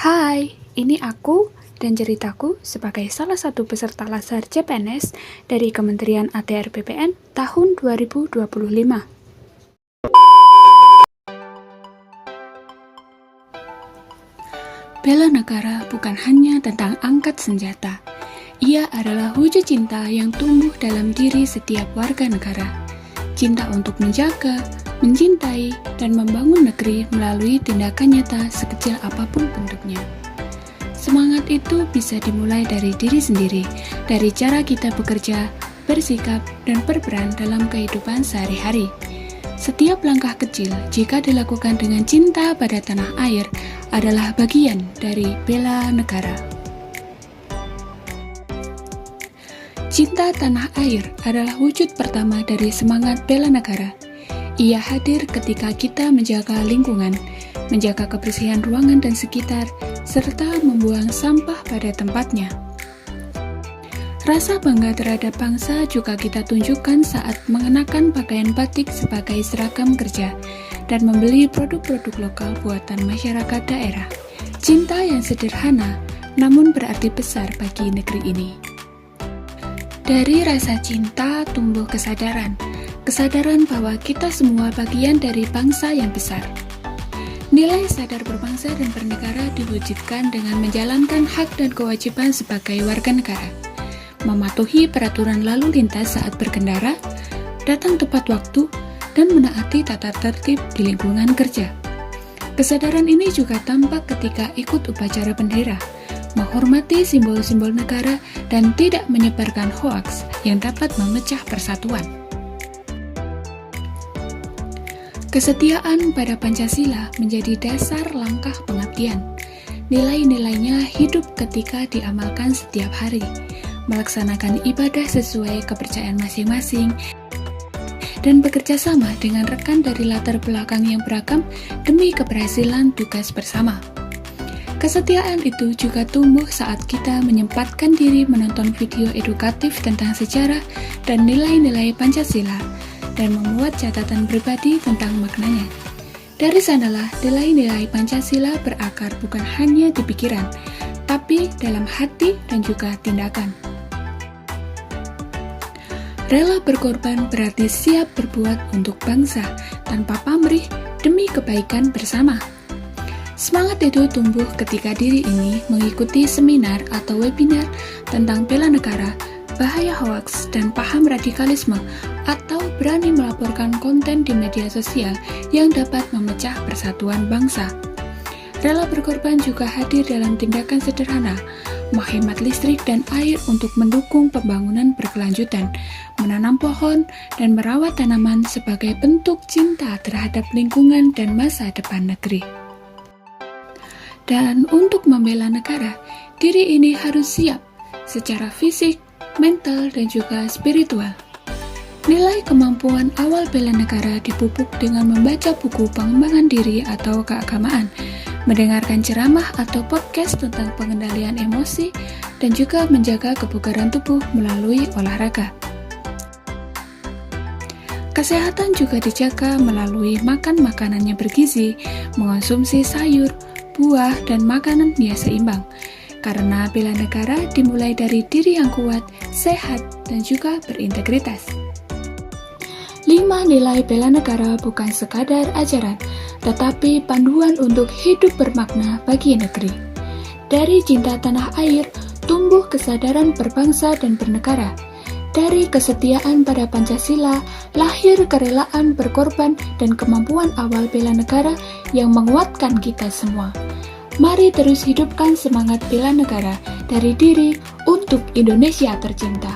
Hai, ini aku dan ceritaku sebagai salah satu peserta Laser CPNS dari Kementerian ATR BPN tahun 2025. Bela negara bukan hanya tentang angkat senjata. Ia adalah wujud cinta yang tumbuh dalam diri setiap warga negara. Cinta untuk menjaga, mencintai, dan membangun negeri melalui tindakan nyata sekecil apapun bentuknya. Semangat itu bisa dimulai dari diri sendiri, dari cara kita bekerja, bersikap, dan berperan dalam kehidupan sehari-hari. Setiap langkah kecil, jika dilakukan dengan cinta pada tanah air, adalah bagian dari bela negara. Cinta tanah air adalah wujud pertama dari semangat bela negara. Ia hadir ketika kita menjaga lingkungan, menjaga kebersihan ruangan dan sekitar, serta membuang sampah pada tempatnya. Rasa bangga terhadap bangsa juga kita tunjukkan saat mengenakan pakaian batik sebagai seragam kerja dan membeli produk-produk lokal buatan masyarakat daerah. Cinta yang sederhana, namun berarti besar bagi negeri ini. Dari rasa cinta tumbuh kesadaran bahwa kita semua bagian dari bangsa yang besar. Nilai sadar berbangsa dan bernegara diwujudkan dengan menjalankan hak dan kewajiban sebagai warga negara, mematuhi peraturan lalu lintas saat berkendara, datang tepat waktu, dan menaati tata tertib di lingkungan kerja. Kesadaran ini juga tampak ketika ikut upacara bendera, menghormati simbol-simbol negara, dan tidak menyebarkan hoaks yang dapat memecah persatuan. Kesetiaan pada Pancasila menjadi dasar langkah pengabdian. Nilai-nilainya hidup ketika diamalkan setiap hari, melaksanakan ibadah sesuai kepercayaan masing-masing, dan bekerja sama dengan rekan dari latar belakang yang beragam demi keberhasilan tugas bersama. Kesetiaan itu juga tumbuh saat kita menyempatkan diri menonton video edukatif tentang sejarah dan nilai-nilai Pancasila, dan membuat catatan pribadi tentang maknanya. Dari sanalah nilai-nilai Pancasila berakar bukan hanya di pikiran, tapi dalam hati dan juga tindakan. Rela berkorban berarti siap berbuat untuk bangsa tanpa pamrih demi kebaikan bersama. Semangat itu tumbuh ketika diri ini mengikuti seminar atau webinar tentang bela negara, bahaya hoaks, dan paham radikalisme, atau berani melaporkan konten di media sosial yang dapat memecah persatuan bangsa. Rela berkorban juga hadir dalam tindakan sederhana, menghemat listrik dan air untuk mendukung pembangunan berkelanjutan, menanam pohon, dan merawat tanaman sebagai bentuk cinta terhadap lingkungan dan masa depan negeri. Dan untuk membela negara, diri ini harus siap secara fisik, mental, dan juga spiritual. Nilai kemampuan awal bela negara dipupuk dengan membaca buku pengembangan diri atau keagamaan, mendengarkan ceramah atau podcast tentang pengendalian emosi, dan juga menjaga kebugaran tubuh melalui olahraga. Kesehatan juga dijaga melalui makan makanan yang bergizi, mengonsumsi sayur, buah, dan makanan yang seimbang. Karena bela negara dimulai dari diri yang kuat, sehat, dan juga berintegritas. 5 nilai bela negara bukan sekadar ajaran, tetapi panduan untuk hidup bermakna bagi negeri. Dari cinta tanah air, tumbuh kesadaran berbangsa dan bernegara. Dari kesetiaan pada Pancasila, lahir kerelaan berkorban dan kemampuan awal bela negara yang menguatkan kita semua. Mari terus hidupkan semangat bela negara dari diri untuk Indonesia tercinta.